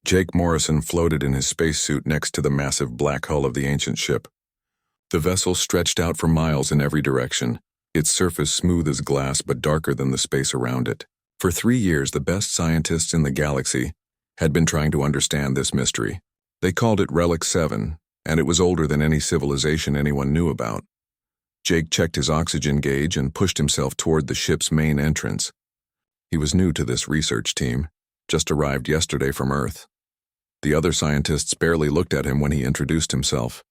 Jake Morrison floated in his spacesuit next to the massive black hull of the ancient ship. The vessel stretched out for miles in every direction, its surface smooth as glass but darker than the space around it. For 3 years, the best scientists in the galaxy had been trying to understand this mystery. They called it Relic 7, and it was older than any civilization anyone knew about. Jake checked his oxygen gauge and pushed himself toward the ship's main entrance. He was new to this research team, just arrived yesterday from Earth. The other scientists barely looked at him when he introduced himself.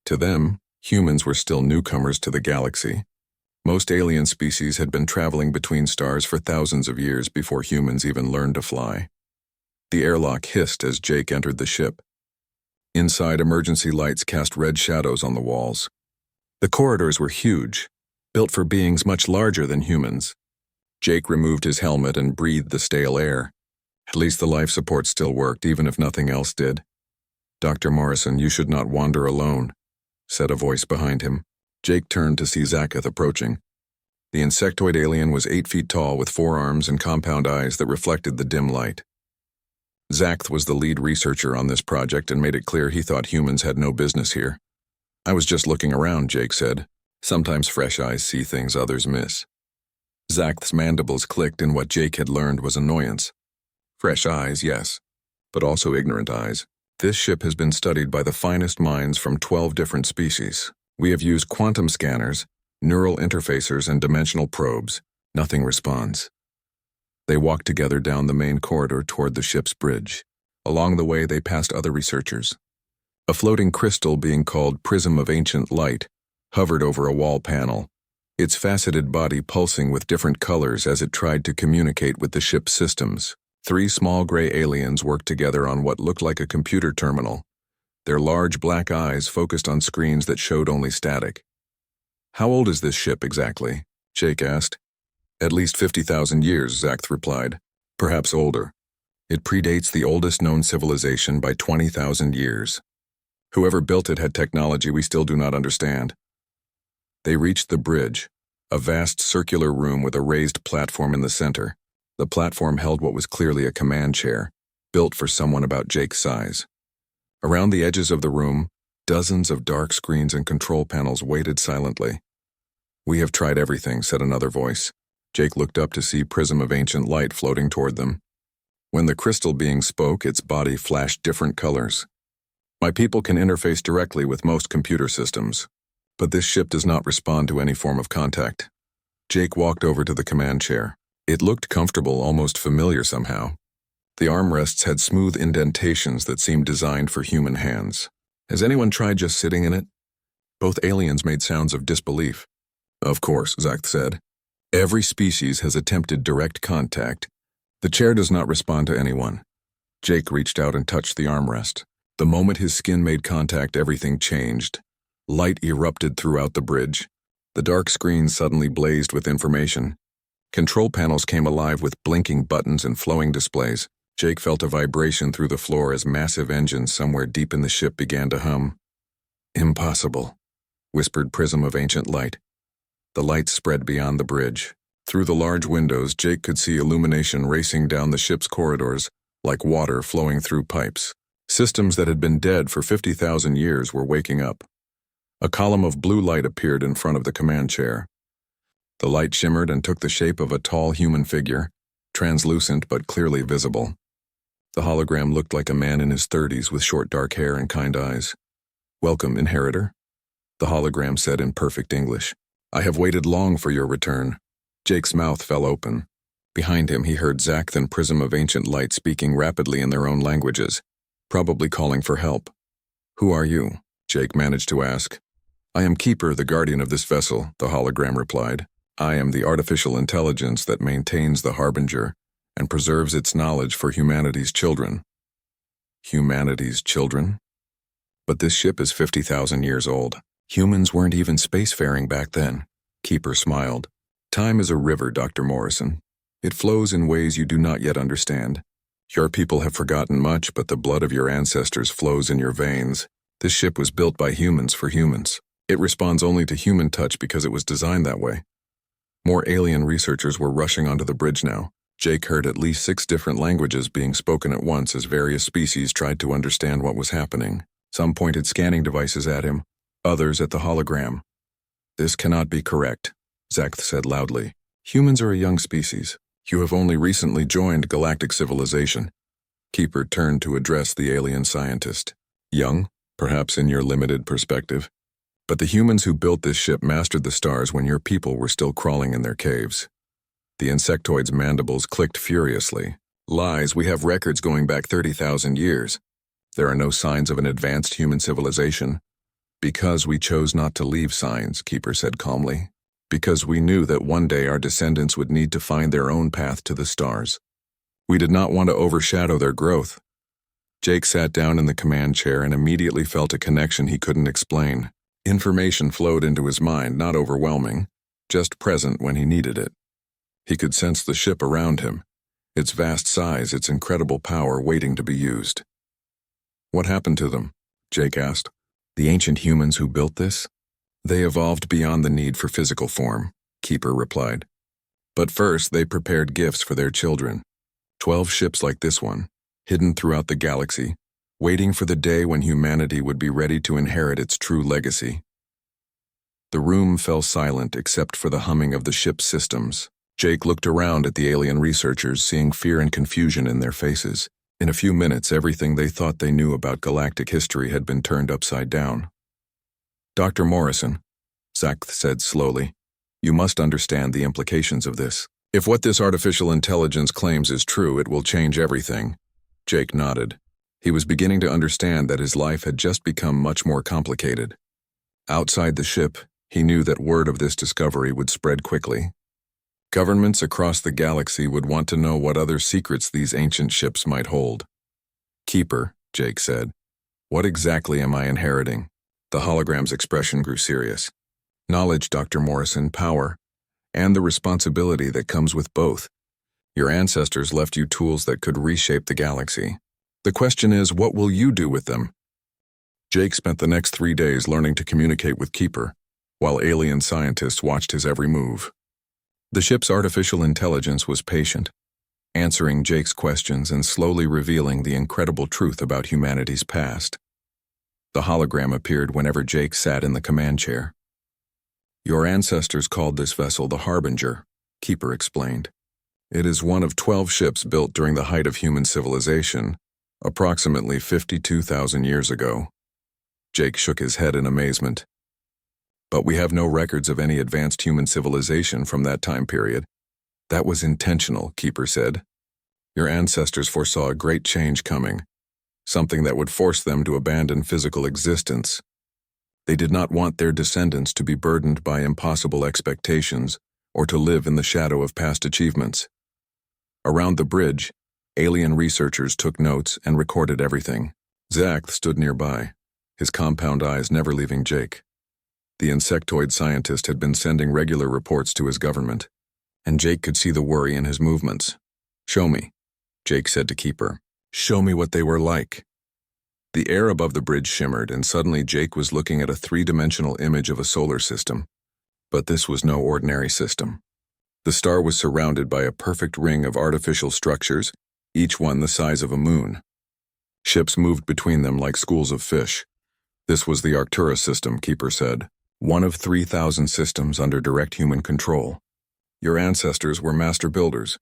To them, humans were still newcomers to the galaxy. Most alien species had been traveling between stars for thousands of years before humans even learned to fly. The airlock hissed as Jake entered the ship. Inside, emergency lights cast red shadows on the walls. The corridors were huge, built for beings much larger than humans. Jake removed his helmet and breathed the stale air. At least the life support still worked, even if nothing else did. "Dr. Morrison, you should not wander alone," said a voice behind him. Jake turned to see Zakath approaching. The insectoid alien was 8 feet tall with 4 arms and compound eyes that reflected the dim light. Zakath was the lead researcher on this project and made it clear he thought humans had no business here. "I was just looking around," Jake said. "Sometimes fresh eyes see things others miss." Zakath's mandibles clicked in what Jake had learned was annoyance. Fresh eyes, yes, but also ignorant eyes. This ship has been studied by the finest minds from 12 different species. We have used quantum scanners, neural interfacers, and dimensional probes. Nothing responds. They walked together down the main corridor toward the ship's bridge. Along the way, they passed other researchers. A floating crystal being called Prism of Ancient Light hovered over a wall panel, its faceted body pulsing with different colors as it tried to communicate with the ship's systems. 3 small gray aliens worked together on what looked like a computer terminal. Their large black eyes focused on screens that showed only static. "How old is this ship exactly?" Jake asked. "At least 50,000 years, Zakath replied. "Perhaps older. It predates the oldest known civilization by 20,000 years. Whoever built it had technology we still do not understand." They reached the bridge, a vast circular room with a raised platform in the center. The platform held what was clearly a command chair, built for someone about Jake's size. Around the edges of the room, dozens of dark screens and control panels waited silently. "We have tried everything," said another voice. Jake looked up to see Prism of Ancient Light floating toward them. When the crystal being spoke, its body flashed different colors. "My people can interface directly with most computer systems, but this ship does not respond to any form of contact." Jake walked over to the command chair. It looked comfortable, almost familiar somehow. The armrests had smooth indentations that seemed designed for human hands. "Has anyone tried just sitting in it?" Both aliens made sounds of disbelief. "Of course," Zakath said. "Every species has attempted direct contact. The chair does not respond to anyone." Jake reached out and touched the armrest. The moment his skin made contact, everything changed. Light erupted throughout the bridge. The dark screens suddenly blazed with information. Control panels came alive with blinking buttons and flowing displays. Jake felt a vibration through the floor as massive engines somewhere deep in the ship began to hum. "Impossible," whispered Prism of Ancient Light. The lights spread beyond the bridge. Through the large windows, Jake could see illumination racing down the ship's corridors, like water flowing through pipes. Systems that had been dead for 50,000 years were waking up. A column of blue light appeared in front of the command chair. The light shimmered and took the shape of a tall human figure, translucent but clearly visible. The hologram looked like a man in his 30s with short dark hair and kind eyes. "Welcome, Inheritor," the hologram said in perfect English. "I have waited long for your return." Jake's mouth fell open. Behind him, he heard Zakath and Prism of Ancient Light speaking rapidly in their own languages, probably calling for help. "Who are you?" Jake managed to ask. "I am Keeper, the guardian of this vessel," the hologram replied. "I am the artificial intelligence that maintains the Harbinger and preserves its knowledge for humanity's children." Humanity's children? But this ship is 50,000 years old. Humans weren't even spacefaring back then. Keeper smiled. "Time is a river, Dr. Morrison. It flows in ways you do not yet understand. Your people have forgotten much, but the blood of your ancestors flows in your veins. This ship was built by humans for humans. It responds only to human touch because it was designed that way." More alien researchers were rushing onto the bridge now. Jake heard at least 6 different languages being spoken at once as various species tried to understand what was happening. Some pointed scanning devices at him, others at the hologram. "This cannot be correct," Zakth said loudly. "Humans are a young species. You have only recently joined galactic civilization." Keeper turned to address the alien scientist. "Young, perhaps in your limited perspective. But the humans who built this ship mastered the stars when your people were still crawling in their caves." The insectoid's mandibles clicked furiously. "Lies, we have records going back 30,000 years. There are no signs of an advanced human civilization." "Because we chose not to leave signs," Keeper said calmly. "Because we knew that one day our descendants would need to find their own path to the stars. We did not want to overshadow their growth." Jake sat down in the command chair and immediately felt a connection he couldn't explain. Information flowed into his mind, not overwhelming, just present when he needed it. He could sense the ship around him, its vast size, its incredible power waiting to be used. "What happened to them?" Jake asked. "The ancient humans who built this? They evolved beyond the need for physical form," Keeper replied. "But first they prepared gifts for their children. 12 ships like this one, hidden throughout the galaxy, waiting for the day when humanity would be ready to inherit its true legacy." The room fell silent except for the humming of the ship's systems. Jake looked around at the alien researchers, seeing fear and confusion in their faces. In a few minutes, everything they thought they knew about galactic history had been turned upside down. "Dr. Morrison," Zakth said slowly, "you must understand the implications of this. If what this artificial intelligence claims is true, it will change everything." Jake nodded. He was beginning to understand that his life had just become much more complicated. Outside the ship, he knew that word of this discovery would spread quickly. Governments across the galaxy would want to know what other secrets these ancient ships might hold. "Keeper," Jake said, "what exactly am I inheriting?" The hologram's expression grew serious. "Knowledge, Dr. Morrison, power, and the responsibility that comes with both. Your ancestors left you tools that could reshape the galaxy. The question is, what will you do with them?" Jake spent the next 3 days learning to communicate with Keeper, while alien scientists watched his every move. The ship's artificial intelligence was patient, answering Jake's questions and slowly revealing the incredible truth about humanity's past. The hologram appeared whenever Jake sat in the command chair. "Your ancestors called this vessel the Harbinger," Keeper explained. "It is one of 12 ships built during the height of human civilization, approximately 52,000 years ago." Jake shook his head in amazement. "But we have no records of any advanced human civilization from that time period." "That was intentional," Keeper said. "Your ancestors foresaw a great change coming, something that would force them to abandon physical existence. They did not want their descendants to be burdened by impossible expectations or to live in the shadow of past achievements." Around the bridge, alien researchers took notes and recorded everything. Zakth stood nearby, his compound eyes never leaving Jake. The insectoid scientist had been sending regular reports to his government, and Jake could see the worry in his movements. "Show me," Jake said to Keeper. "Show me what they were like." The air above the bridge shimmered, and suddenly Jake was looking at a 3-dimensional image of a solar system. But this was no ordinary system. The star was surrounded by a perfect ring of artificial structures, each one the size of a moon. Ships moved between them like schools of fish. "This was the Arcturus system," Keeper said. "One of 3,000 systems under direct human control. Your ancestors were master builders.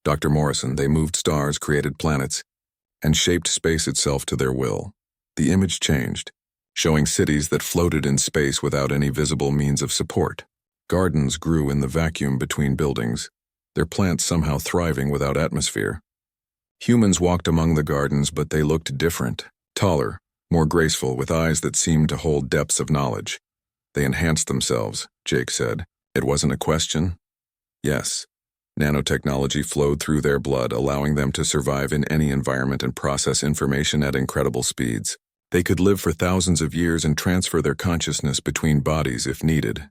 Dr. Morrison, they moved stars, created planets, and shaped space itself to their will." The image changed, showing cities that floated in space without any visible means of support. Gardens grew in the vacuum between buildings, their plants somehow thriving without atmosphere. Humans walked among the gardens, but they looked different, taller, more graceful, with eyes that seemed to hold depths of knowledge. "They enhanced themselves," Jake said. "It wasn't a question." "Yes." Nanotechnology flowed through their blood, allowing them to survive in any environment and process information at incredible speeds. They could live for thousands of years and transfer their consciousness between bodies if needed.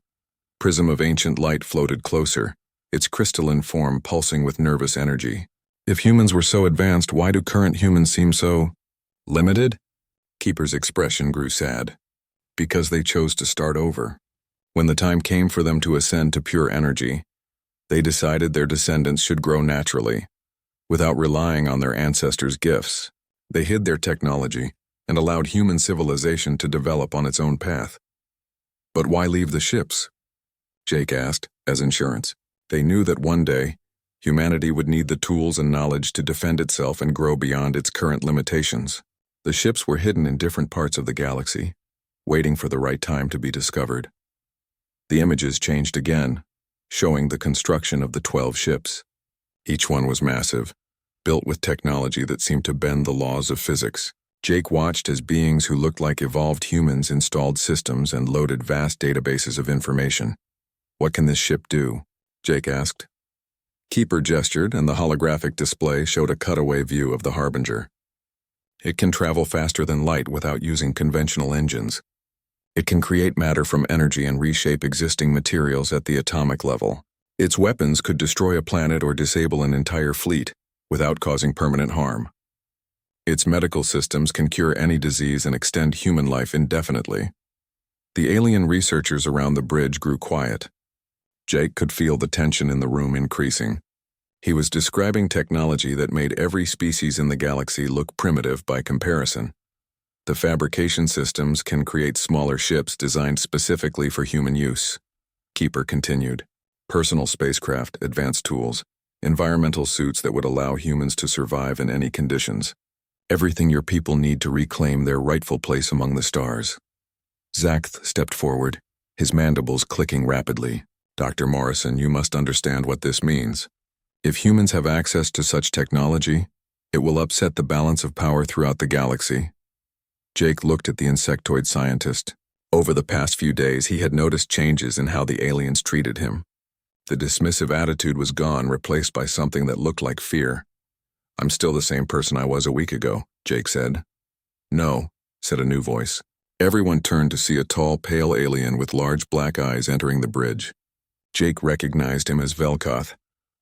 Prism of ancient light floated closer, its crystalline form pulsing with nervous energy. "If humans were so advanced, why do current humans seem so limited?" Keeper's expression grew sad. "Because they chose to start over. When the time came for them to ascend to pure energy, they decided their descendants should grow naturally, without relying on their ancestors' gifts. They hid their technology and allowed human civilization to develop on its own path. But why leave the ships? Jake asked, as insurance. They knew that one day, humanity would need the tools and knowledge to defend itself and grow beyond its current limitations. The ships were hidden in different parts of the galaxy, waiting for the right time to be discovered. The images changed again, showing the construction of the 12 ships. Each one was massive, built with technology that seemed to bend the laws of physics. Jake watched as beings who looked like evolved humans installed systems and loaded vast databases of information. "What can this ship do?" Jake asked. Keeper gestured, and the holographic display showed a cutaway view of the Harbinger. It can travel faster than light without using conventional engines. It can create matter from energy and reshape existing materials at the atomic level. Its weapons could destroy a planet or disable an entire fleet without causing permanent harm. Its medical systems can cure any disease and extend human life indefinitely. The alien researchers around the bridge grew quiet. Jake could feel the tension in the room increasing. He was describing technology that made every species in the galaxy look primitive by comparison. The fabrication systems can create smaller ships designed specifically for human use. Keeper continued. Personal spacecraft, advanced tools, environmental suits that would allow humans to survive in any conditions. Everything your people need to reclaim their rightful place among the stars. Zakth stepped forward, his mandibles clicking rapidly. "Dr. Morrison, you must understand what this means. If humans have access to such technology, it will upset the balance of power throughout the galaxy." Jake looked at the insectoid scientist. Over the past few days, he had noticed changes in how the aliens treated him. The dismissive attitude was gone, replaced by something that looked like fear. "I'm still the same person I was a week ago," Jake said. "No," said a new voice. Everyone turned to see a tall, pale alien with large black eyes entering the bridge. Jake recognized him as Velkoth,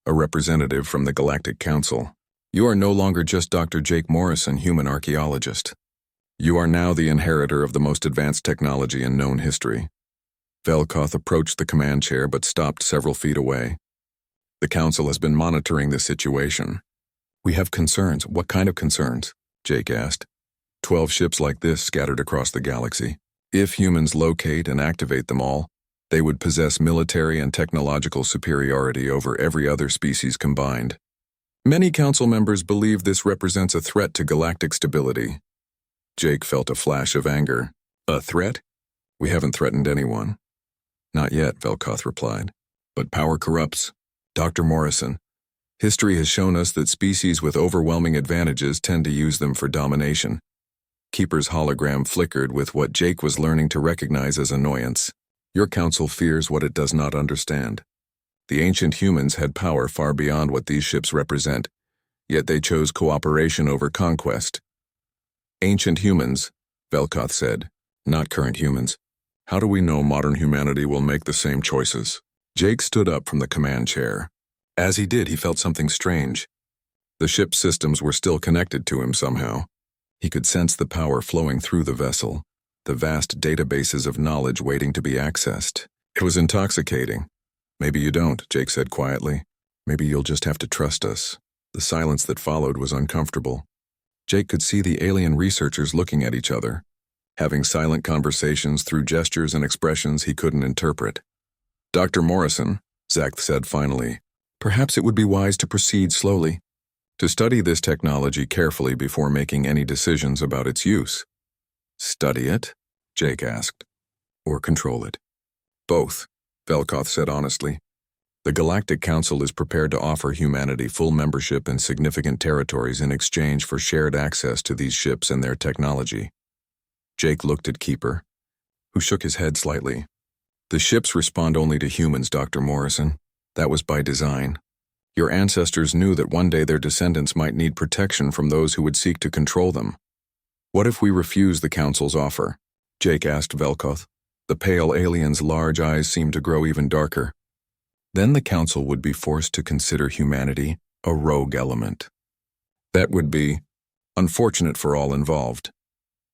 a representative from the Galactic Council. "You are no longer just Dr. Jake Morrison, human archaeologist. You are now the inheritor of the most advanced technology in known history." Velkoth approached the command chair but stopped several feet away. "The Council has been monitoring this situation. We have concerns." "What kind of concerns?" Jake asked. 12 ships like this scattered across the galaxy. If humans locate and activate them all, they would possess military and technological superiority over every other species combined. Many Council members believe this represents a threat to galactic stability. Jake felt a flash of anger. "A threat? We haven't threatened anyone." "Not yet," Velkoth replied. "But power corrupts. Dr. Morrison, history has shown us that species with overwhelming advantages tend to use them for domination." Keeper's hologram flickered with what Jake was learning to recognize as annoyance. "Your council fears what it does not understand. The ancient humans had power far beyond what these ships represent, yet they chose cooperation over conquest." "Ancient humans," Velkoth said, "not current humans. How do we know modern humanity will make the same choices?" Jake stood up from the command chair. As he did, he felt something strange. The ship's systems were still connected to him somehow. He could sense the power flowing through the vessel, the vast databases of knowledge waiting to be accessed. It was intoxicating. "Maybe you don't," Jake said quietly. "Maybe you'll just have to trust us." The silence that followed was uncomfortable. Jake could see the alien researchers looking at each other, having silent conversations through gestures and expressions he couldn't interpret. "Dr. Morrison," Zakth said finally, "perhaps it would be wise to proceed slowly, to study this technology carefully before making any decisions about its use." "Study it?" Jake asked. "Or control it?" "Both," Velkoth said honestly. "The Galactic Council is prepared to offer humanity full membership in significant territories in exchange for shared access to these ships and their technology." Jake looked at Keeper, who shook his head slightly. "The ships respond only to humans, Dr. Morrison. That was by design. Your ancestors knew that one day their descendants might need protection from those who would seek to control them. What if we refuse the Council's offer?" Jake asked Velkoth. The pale alien's large eyes seemed to grow even darker. "Then the Council would be forced to consider humanity a rogue element. That would be unfortunate for all involved."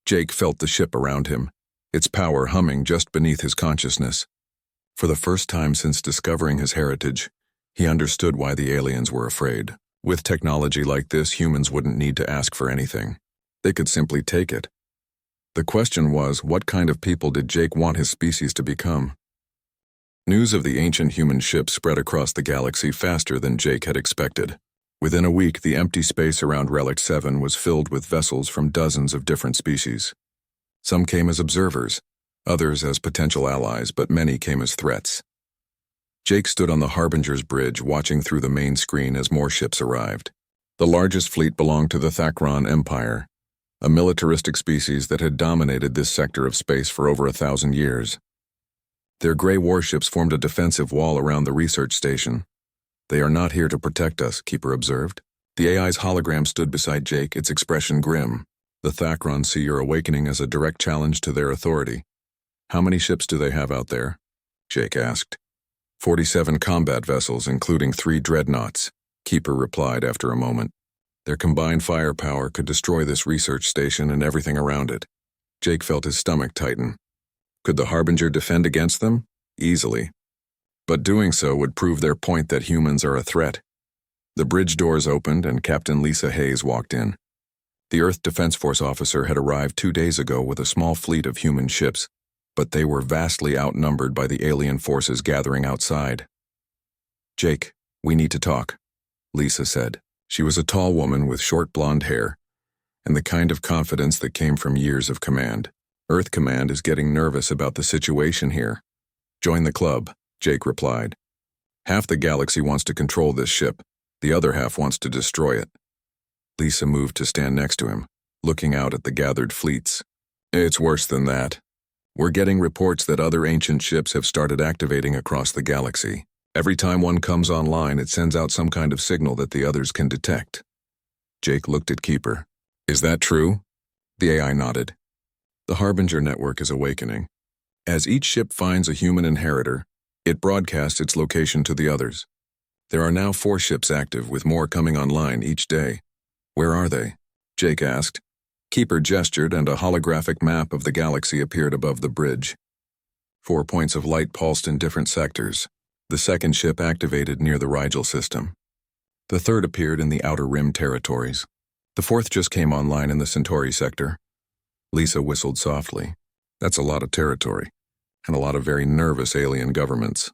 Jake felt the ship around him, its power humming just beneath his consciousness. For the first time since discovering his heritage, he understood why the aliens were afraid. With technology like this, humans wouldn't need to ask for anything. They could simply take it. The question was, what kind of people did Jake want his species to become? News of the ancient human ship spread across the galaxy faster than Jake had expected. Within a week, the empty space around Relic 7 was filled with vessels from dozens of different species. Some came as observers, others as potential allies, but many came as threats. Jake stood on the Harbinger's bridge, watching through the main screen as more ships arrived. The largest fleet belonged to the Thakron Empire, a militaristic species that had dominated this sector of space for over 1,000 years. Their gray warships formed a defensive wall around the research station. "They are not here to protect us," Keeper observed. The AI's hologram stood beside Jake, its expression grim. "The Thakron see your awakening as a direct challenge to their authority." "How many ships do they have out there?" Jake asked. 47 combat vessels, including 3 dreadnoughts, Keeper replied after a moment. Their combined firepower could destroy this research station and everything around it. Jake felt his stomach tighten. Could the Harbinger defend against them? Easily. But doing so would prove their point that humans are a threat. The bridge doors opened and Captain Lisa Hayes walked in. The Earth Defense Force officer had arrived 2 days ago with a small fleet of human ships, but they were vastly outnumbered by the alien forces gathering outside. "Jake, we need to talk," Lisa said. She was a tall woman with short blonde hair, and the kind of confidence that came from years of command. "Earth Command is getting nervous about the situation here." "Join the club," Jake replied. "Half the galaxy wants to control this ship, the other half wants to destroy it." Lisa moved to stand next to him, looking out at the gathered fleets. "It's worse than that. We're getting reports that other ancient ships have started activating across the galaxy. Every time one comes online, it sends out some kind of signal that the others can detect." Jake looked at Keeper. "Is that true?" The AI nodded. "The Harbinger network is awakening. As each ship finds a human inheritor, it broadcasts its location to the others. There are now 4 ships active, with more coming online each day." "Where are they?" Jake asked. Keeper gestured and a holographic map of the galaxy appeared above the bridge. 4 points of light pulsed in different sectors. The second ship activated near the Rigel system. The third appeared in the Outer Rim territories. The fourth just came online in the Centauri sector. Lisa whistled softly. "That's a lot of territory, and a lot of very nervous alien governments."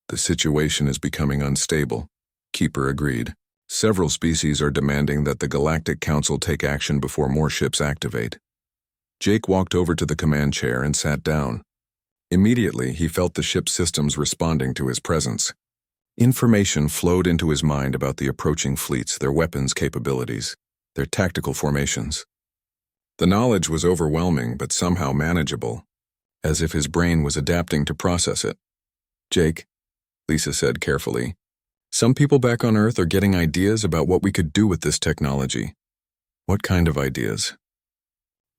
"The situation is becoming unstable," Keeper agreed. "Several species are demanding that the Galactic Council take action before more ships activate." Jake walked over to the command chair and sat down. Immediately, he felt the ship's systems responding to his presence. Information flowed into his mind about the approaching fleets, their weapons capabilities, their tactical formations. The knowledge was overwhelming, but somehow manageable, as if his brain was adapting to process it. "Jake," Lisa said carefully, "some people back on Earth are getting ideas about what we could do with this technology." "What kind of ideas?"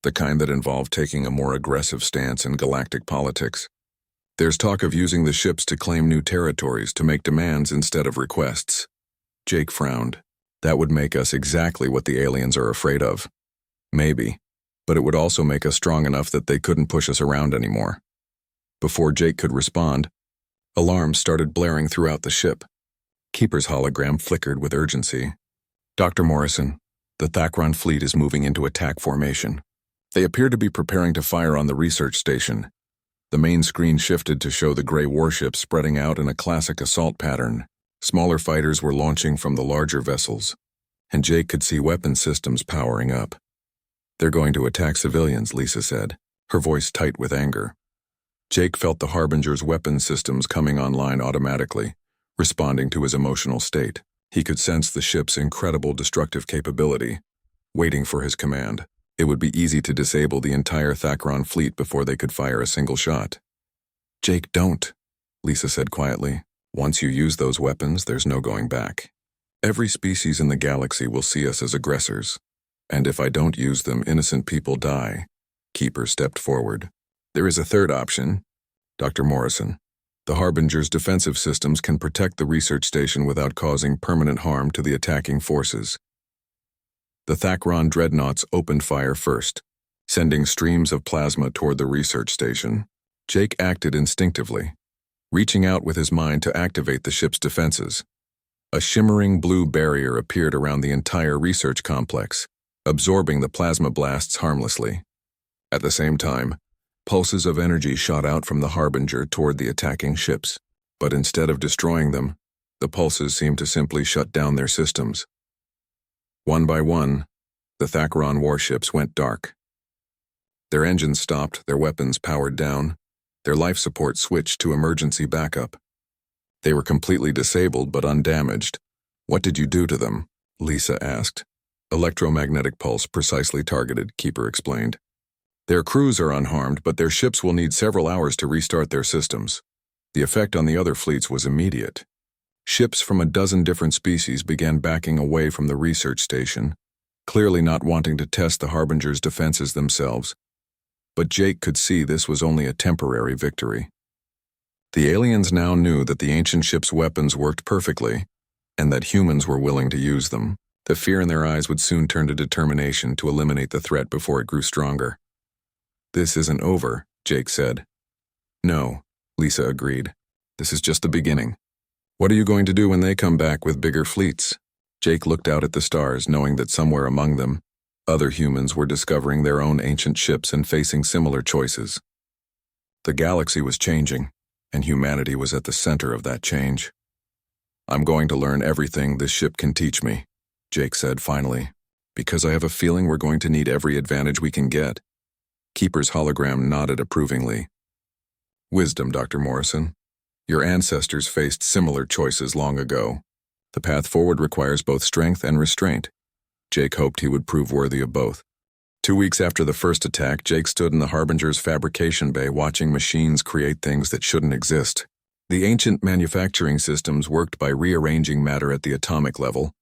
"The kind that involve taking a more aggressive stance in galactic politics. There's talk of using the ships to claim new territories, to make demands instead of requests." Jake frowned. "That would make us exactly what the aliens are afraid of." "Maybe, but it would also make us strong enough that they couldn't push us around anymore." Before Jake could respond, alarms started blaring throughout the ship. Keeper's hologram flickered with urgency. "Dr. Morrison, the Thakron fleet is moving into attack formation. They appear to be preparing to fire on the research station." The main screen shifted to show the gray warships spreading out in a classic assault pattern. Smaller fighters were launching from the larger vessels, and Jake could see weapon systems powering up. "They're going to attack civilians," Lisa said, her voice tight with anger. Jake felt the Harbinger's weapon systems coming online automatically, responding to his emotional state. He could sense the ship's incredible destructive capability, waiting for his command. It would be easy to disable the entire Thakron fleet before they could fire a single shot. "Jake, don't," Lisa said quietly. "Once you use those weapons, there's no going back. Every species in the galaxy will see us as aggressors. And if I don't use them, innocent people die." Keeper stepped forward. "There is a third option, Dr. Morrison. The Harbinger's defensive systems can protect the research station without causing permanent harm to the attacking forces." The Thakron dreadnoughts opened fire first, sending streams of plasma toward the research station. Jake acted instinctively, reaching out with his mind to activate the ship's defenses. A shimmering blue barrier appeared around the entire research complex, absorbing the plasma blasts harmlessly. At the same time, pulses of energy shot out from the Harbinger toward the attacking ships, but instead of destroying them, the pulses seemed to simply shut down their systems. One by one, the Thakron warships went dark. Their engines stopped, their weapons powered down, their life support switched to emergency backup. They were completely disabled but undamaged. "What did you do to them?" Lisa asked. "Electromagnetic pulse precisely targeted," Keeper explained. "Their crews are unharmed, but their ships will need several hours to restart their systems." The effect on the other fleets was immediate. Ships from a dozen different species began backing away from the research station, clearly not wanting to test the Harbinger's defenses themselves. But Jake could see this was only a temporary victory. The aliens now knew that the ancient ship's weapons worked perfectly, and that humans were willing to use them. The fear in their eyes would soon turn to determination to eliminate the threat before it grew stronger. "This isn't over," Jake said. "No," Lisa agreed. "This is just the beginning. What are you going to do when they come back with bigger fleets?" Jake looked out at the stars, knowing that somewhere among them, other humans were discovering their own ancient ships and facing similar choices. The galaxy was changing, and humanity was at the center of that change. "I'm going to learn everything this ship can teach me," Jake said finally, "because I have a feeling we're going to need every advantage we can get." Keeper's hologram nodded approvingly. "Wisdom, Dr. Morrison. Your ancestors faced similar choices long ago. The path forward requires both strength and restraint." Jake hoped he would prove worthy of both. 2 weeks after the first attack, Jake stood in the Harbinger's fabrication bay watching machines create things that shouldn't exist. The ancient manufacturing systems worked by rearranging matter at the atomic level,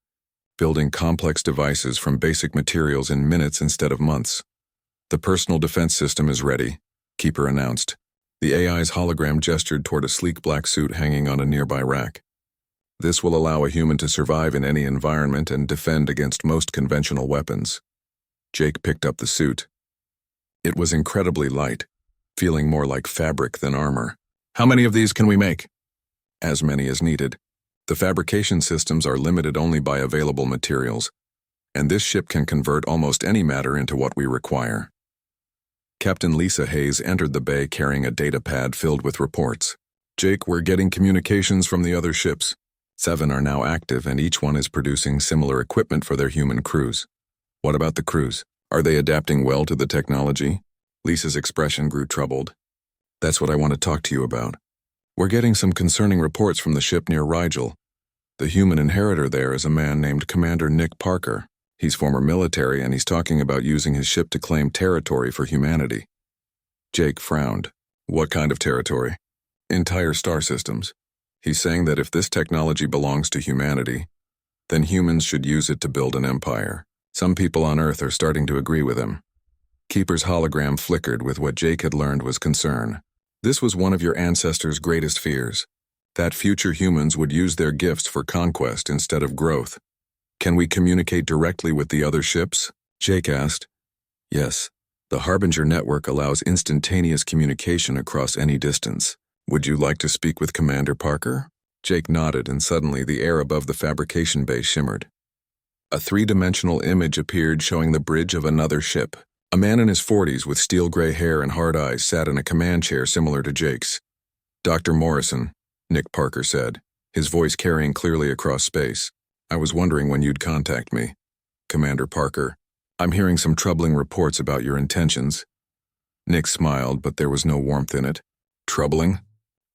building complex devices from basic materials in minutes instead of months. "The personal defense system is ready," Keeper announced. The AI's hologram gestured toward a sleek black suit hanging on a nearby rack. "This will allow a human to survive in any environment and defend against most conventional weapons." Jake picked up the suit. It was incredibly light, feeling more like fabric than armor. "How many of these can we make?" "As many as needed. The fabrication systems are limited only by available materials, and this ship can convert almost any matter into what we require." Captain Lisa Hayes entered the bay carrying a data pad filled with reports. "Jake, we're getting communications from the other ships. 7 are now active, and each one is producing similar equipment for their human crews." "What about the crews? Are they adapting well to the technology?" Lisa's expression grew troubled. "That's what I want to talk to you about. We're getting some concerning reports from the ship near Rigel. The human inheritor there is a man named Commander Nick Parker. He's former military, and he's talking about using his ship to claim territory for humanity." Jake frowned. "What kind of territory?" "Entire star systems. He's saying that if this technology belongs to humanity, then humans should use it to build an empire. Some people on Earth are starting to agree with him." Keeper's hologram flickered with what Jake had learned was concern. "This was one of your ancestors' greatest fears, that future humans would use their gifts for conquest instead of growth. Can we communicate directly with the other ships?" Jake asked. "Yes. The Harbinger network allows instantaneous communication across any distance. Would you like to speak with Commander Parker?" Jake nodded, and suddenly the air above the fabrication bay shimmered. A 3-dimensional image appeared showing the bridge of another ship. A man in his 40s with steel gray hair and hard eyes sat in a command chair similar to Jake's. "Dr. Morrison," Nick Parker said, his voice carrying clearly across space. "I was wondering when you'd contact me." "Commander Parker, I'm hearing some troubling reports about your intentions." Nick smiled, but there was no warmth in it. "Troubling?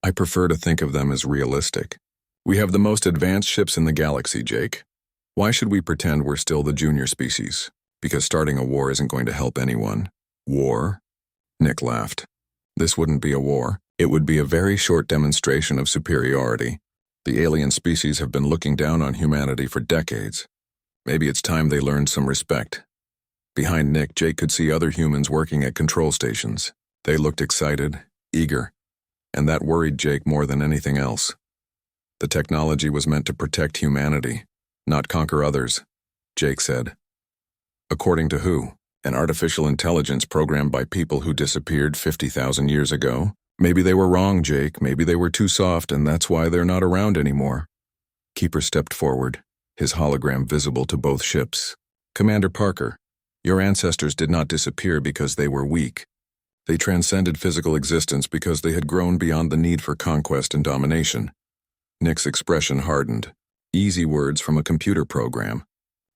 I prefer to think of them as realistic. We have the most advanced ships in the galaxy, Jake. Why should we pretend we're still the junior species? Because starting a war isn't going to help anyone." "War?" Nick laughed. "This wouldn't be a war. It would be a very short demonstration of superiority. The alien species have been looking down on humanity for decades. Maybe it's time they learned some respect." Behind Nick, Jake could see other humans working at control stations. They looked excited, eager, and that worried Jake more than anything else. The technology was meant to protect humanity, not conquer others, Jake said. "According to who? An artificial intelligence programmed by people who disappeared 50,000 years ago? Maybe they were wrong, Jake. Maybe they were too soft, and that's why they're not around anymore." Keeper stepped forward, his hologram visible to both ships. Commander Parker, your ancestors did not disappear because they were weak. They transcended physical existence because they had grown beyond the need for conquest and domination. Nick's expression hardened. Easy words from a computer program.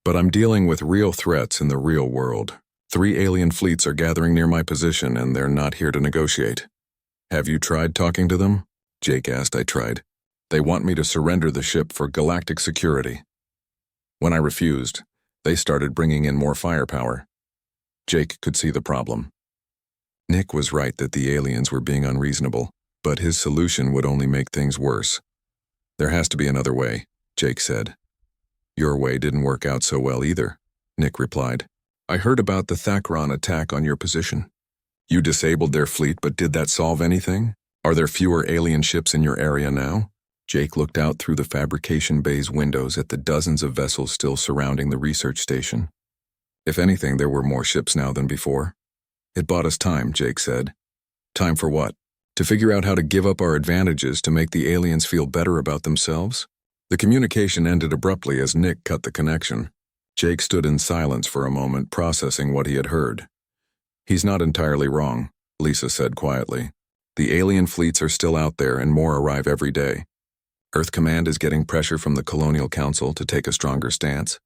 But I'm dealing with real threats in the real world. 3 alien fleets are gathering near my position and they're not here to negotiate. Have you tried talking to them? Jake asked. I tried. They want me to surrender the ship for galactic security. When I refused, they started bringing in more firepower. Jake could see the problem. Nick was right that the aliens were being unreasonable, but his solution would only make things worse. There has to be another way, Jake said. Your way didn't work out so well either, Nick replied. I heard about the Thakron attack on your position. You disabled their fleet, but did that solve anything? Are there fewer alien ships in your area now? Jake looked out through the fabrication bay's windows at the dozens of vessels still surrounding the research station. If anything, there were more ships now than before. It bought us time, Jake said. Time for what? To figure out how to give up our advantages to make the aliens feel better about themselves? The communication ended abruptly as Nick cut the connection. Jake stood in silence for a moment, processing what he had heard. He's not entirely wrong, Lisa said quietly. The alien fleets are still out there and more arrive every day. Earth Command is getting pressure from the Colonial Council to take a stronger stance.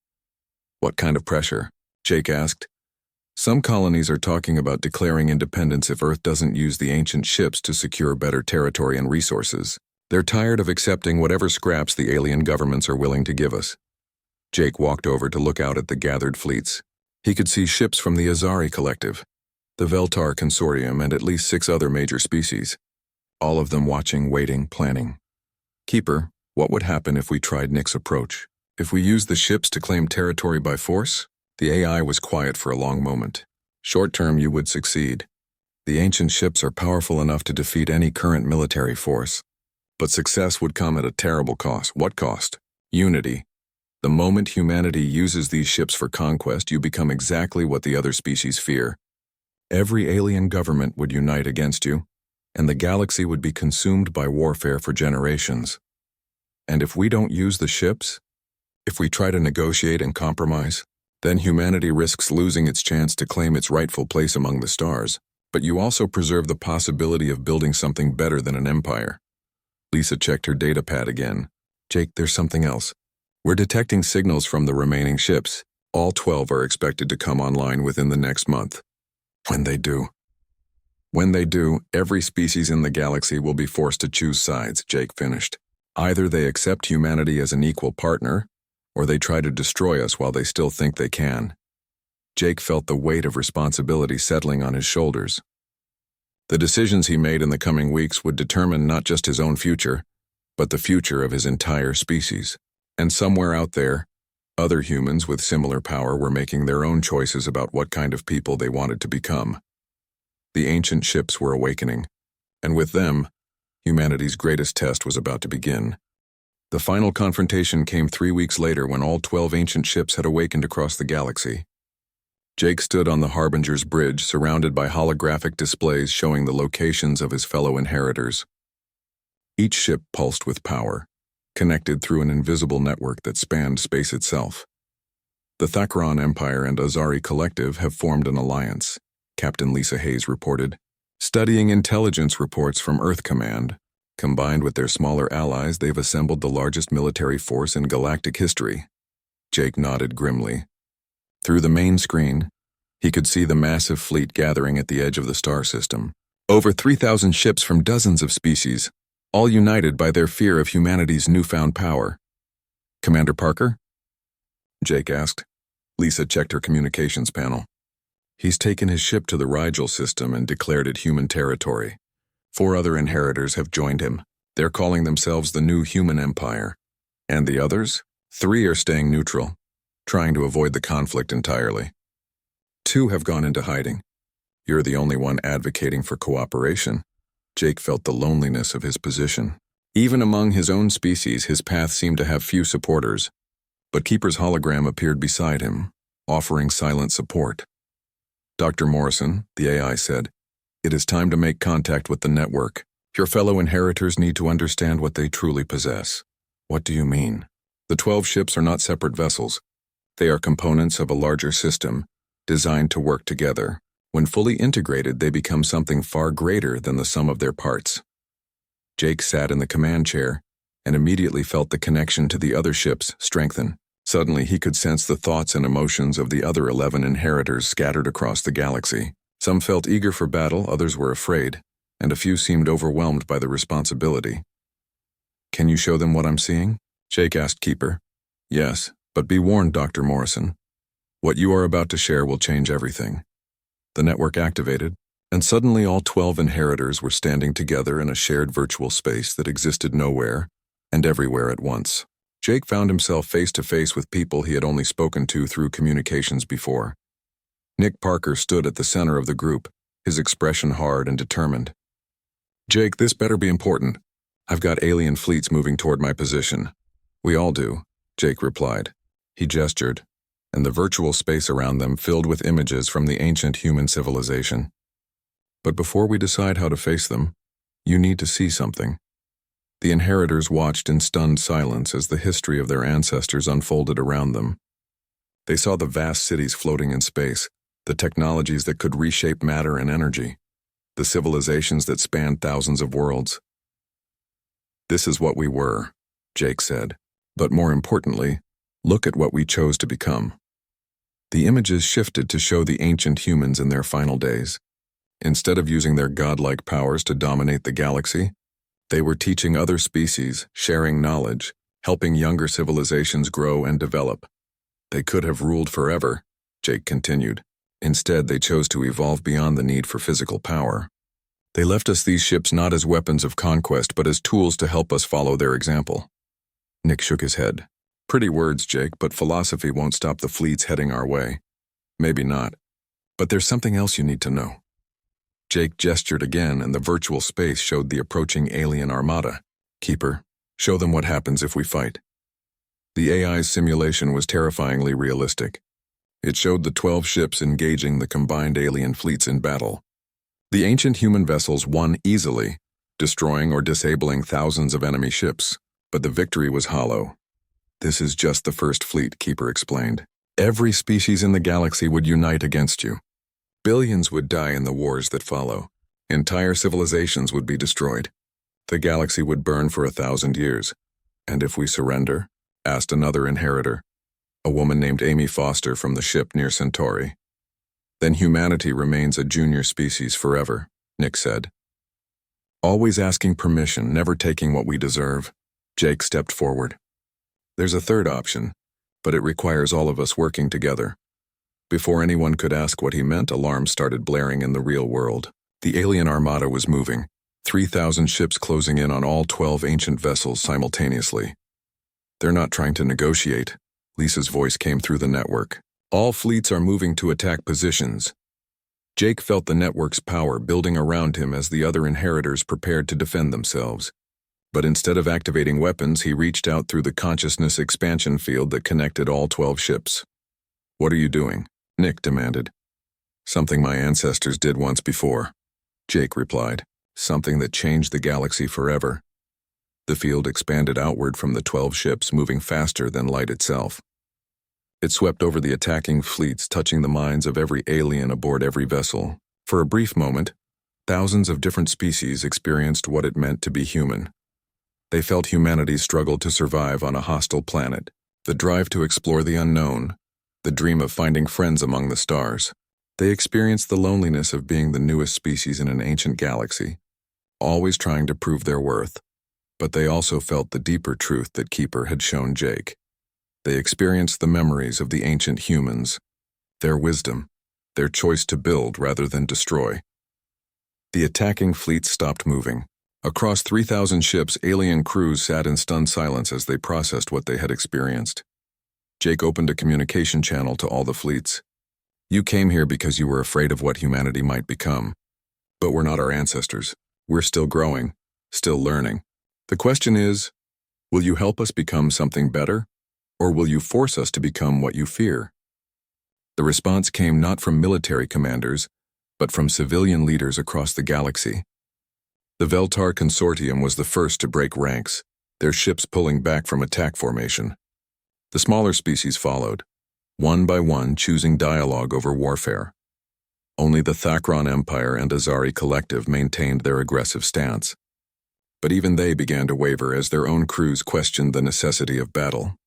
What kind of pressure? Jake asked. Some colonies are talking about declaring independence if Earth doesn't use the ancient ships to secure better territory and resources. They're tired of accepting whatever scraps the alien governments are willing to give us. Jake walked over to look out at the gathered fleets. He could see ships from the Azari Collective, the Veltar Consortium, and at least 6 other major species. All of them watching, waiting, planning. Keeper, what would happen if we tried Nick's approach? If we used the ships to claim territory by force? The AI was quiet for a long moment. Short term, you would succeed. The ancient ships are powerful enough to defeat any current military force. But success would come at a terrible cost. What cost? Unity. The moment humanity uses these ships for conquest, you become exactly what the other species fear. Every alien government would unite against you, and the galaxy would be consumed by warfare for generations. And if we don't use the ships, if we try to negotiate and compromise, then humanity risks losing its chance to claim its rightful place among the stars. But you also preserve the possibility of building something better than an empire. Lisa checked her data pad again. Jake, there's something else. We're detecting signals from the remaining ships. All 12 are expected to come online within the next month. When they do, every species in the galaxy will be forced to choose sides, Jake finished. Either they accept humanity as an equal partner, or they try to destroy us while they still think they can. Jake felt the weight of responsibility settling on his shoulders. The decisions he made in the coming weeks would determine not just his own future, but the future of his entire species. And somewhere out there, other humans with similar power were making their own choices about what kind of people they wanted to become. The ancient ships were awakening, and with them, humanity's greatest test was about to begin. The final confrontation came 3 weeks later when all 12 ancient ships had awakened across the galaxy. Jake stood on the Harbinger's bridge, surrounded by holographic displays showing the locations of his fellow inheritors. Each ship pulsed with power, connected through an invisible network that spanned space itself. The Thakron Empire and Azari Collective have formed an alliance, Captain Lisa Hayes reported. Studying intelligence reports from Earth Command, combined with their smaller allies, they've assembled the largest military force in galactic history. Jake nodded grimly. Through the main screen, he could see the massive fleet gathering at the edge of the star system. Over 3,000 ships from dozens of species, all united by their fear of humanity's newfound power. Commander Parker? Jake asked. Lisa checked her communications panel. He's taken his ship to the Rigel system and declared it human territory. 4 other inheritors have joined him. They're calling themselves the New Human Empire. And the others? 3 are staying neutral, trying to avoid the conflict entirely. 2 have gone into hiding. You're the only one advocating for cooperation. Jake felt the loneliness of his position. Even among his own species, his path seemed to have few supporters. But Keeper's hologram appeared beside him, offering silent support. Dr. Morrison, the AI said, it is time to make contact with the network. Your fellow inheritors need to understand what they truly possess. What do you mean? The 12 ships are not separate vessels. They are components of a larger system, designed to work together. When fully integrated, they become something far greater than the sum of their parts. Jake sat in the command chair and immediately felt the connection to the other ships strengthen. Suddenly, he could sense the thoughts and emotions of the other 11 inheritors scattered across the galaxy. Some felt eager for battle, others were afraid, and a few seemed overwhelmed by the responsibility. "Can you show them what I'm seeing?" Jake asked Keeper. "Yes, but be warned, Dr. Morrison. What you are about to share will change everything." The network activated, and suddenly all 12 inheritors were standing together in a shared virtual space that existed nowhere and everywhere at once. Jake found himself face to face with people he had only spoken to through communications before. Nick Parker stood at the center of the group, his expression hard and determined. "Jake, this better be important. I've got alien fleets moving toward my position." "We all do," Jake replied. He gestured, and the virtual space around them filled with images from the ancient human civilization. "But before we decide how to face them, you need to see something." The inheritors watched in stunned silence as the history of their ancestors unfolded around them. They saw the vast cities floating in space, the technologies that could reshape matter and energy, the civilizations that spanned thousands of worlds. "This is what we were," Jake said. "But more importantly, look at what we chose to become." The images shifted to show the ancient humans in their final days. Instead of using their godlike powers to dominate the galaxy, they were teaching other species, sharing knowledge, helping younger civilizations grow and develop. "They could have ruled forever," Jake continued. "Instead, they chose to evolve beyond the need for physical power. They left us these ships not as weapons of conquest, but as tools to help us follow their example." Nick shook his head. "Pretty words, Jake, but philosophy won't stop the fleets heading our way." "Maybe not. But there's something else you need to know." Jake gestured again, and the virtual space showed the approaching alien armada. "Keeper, show them what happens if we fight." The AI's simulation was terrifyingly realistic. It showed the 12 ships engaging the combined alien fleets in battle. The ancient human vessels won easily, destroying or disabling thousands of enemy ships, but the victory was hollow. "This is just the first fleet," Keeper explained. "Every species in the galaxy would unite against you. Billions would die in the wars that follow. Entire civilizations would be destroyed. The galaxy would burn for 1,000 years. And if we surrender?" asked another inheritor, a woman named Amy Foster from the ship near Centauri. "Then humanity remains a junior species forever," Nick said. "Always asking permission, never taking what we deserve." Jake stepped forward. "There's a third option, but it requires all of us working together." Before anyone could ask what he meant, alarms started blaring in the real world. The alien armada was moving, 3,000 ships closing in on all 12 ancient vessels simultaneously. "They're not trying to negotiate," Lisa's voice came through the network. "All fleets are moving to attack positions." Jake felt the network's power building around him as the other inheritors prepared to defend themselves. But instead of activating weapons, he reached out through the consciousness expansion field that connected all 12 ships. "What are you doing?" Nick demanded. "Something my ancestors did once before," Jake replied. "Something that changed the galaxy forever." The field expanded outward from the 12 ships, moving faster than light itself. It swept over the attacking fleets, touching the minds of every alien aboard every vessel. For a brief moment, thousands of different species experienced what it meant to be human. They felt humanity's struggle to survive on a hostile planet, the drive to explore the unknown, the dream of finding friends among the stars. They experienced the loneliness of being the newest species in an ancient galaxy, always trying to prove their worth. But they also felt the deeper truth that Keeper had shown Jake. They experienced the memories of the ancient humans, their wisdom, their choice to build rather than destroy. The attacking fleet stopped moving. Across 3,000 ships, alien crews sat in stunned silence as they processed what they had experienced. Jake opened a communication channel to all the fleets. "You came here because you were afraid of what humanity might become. But we're not our ancestors. We're still growing, still learning. The question is, will you help us become something better, or will you force us to become what you fear?" The response came not from military commanders, but from civilian leaders across the galaxy. The Veltar Consortium was the first to break ranks, their ships pulling back from attack formation. The smaller species followed, one by one choosing dialogue over warfare. Only the Thakron Empire and Azari Collective maintained their aggressive stance. But even they began to waver as their own crews questioned the necessity of battle.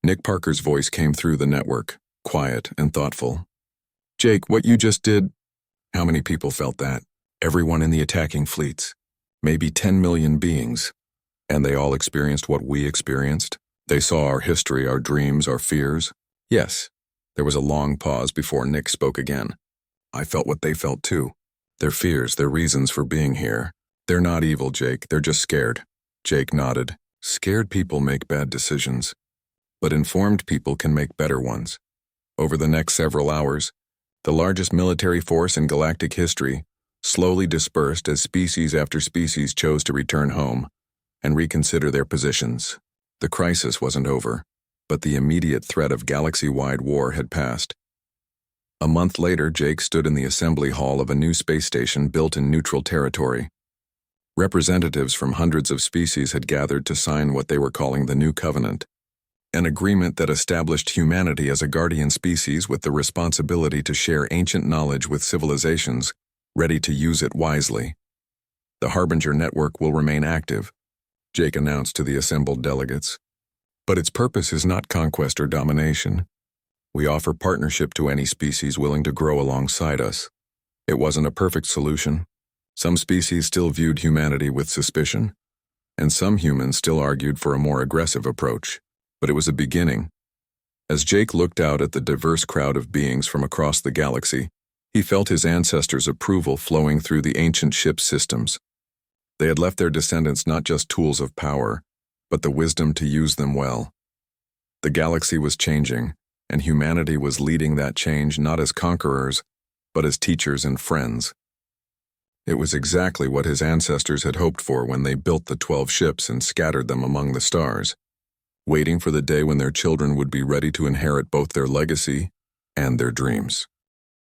Nick Parker's voice came through the network, quiet and thoughtful. "Jake, what you just did..." How many people felt that? Everyone in the attacking fleets. Maybe 10 million beings. And they all experienced what we experienced? They saw our history, our dreams, our fears? Yes. There was a long pause before Nick spoke again. I felt what they felt too. Their fears, their reasons for being here. They're not evil, Jake. They're just scared. Jake nodded. Scared people make bad decisions. But informed people can make better ones. Over the next several hours, the largest military force in galactic history slowly dispersed as species after species chose to return home and reconsider their positions. The crisis wasn't over, but the immediate threat of galaxy-wide war had passed. A month later, Jake stood in the assembly hall of a new space station built in neutral territory. Representatives from hundreds of species had gathered to sign what they were calling the New Covenant, an agreement that established humanity as a guardian species with the responsibility to share ancient knowledge with civilizations ready to use it wisely. The Harbinger network will remain active, Jake announced to the assembled delegates. But its purpose is not conquest or domination. We offer partnership to any species willing to grow alongside us. It wasn't a perfect solution. Some species still viewed humanity with suspicion, and some humans still argued for a more aggressive approach. But it was a beginning. As Jake looked out at the diverse crowd of beings from across the galaxy, he felt his ancestors' approval flowing through the ancient ship systems. They had left their descendants not just tools of power, but the wisdom to use them well. The galaxy was changing, and humanity was leading that change not as conquerors, but as teachers and friends. It was exactly what his ancestors had hoped for when they built the 12 ships and scattered them among the stars, waiting for the day when their children would be ready to inherit both their legacy and their dreams.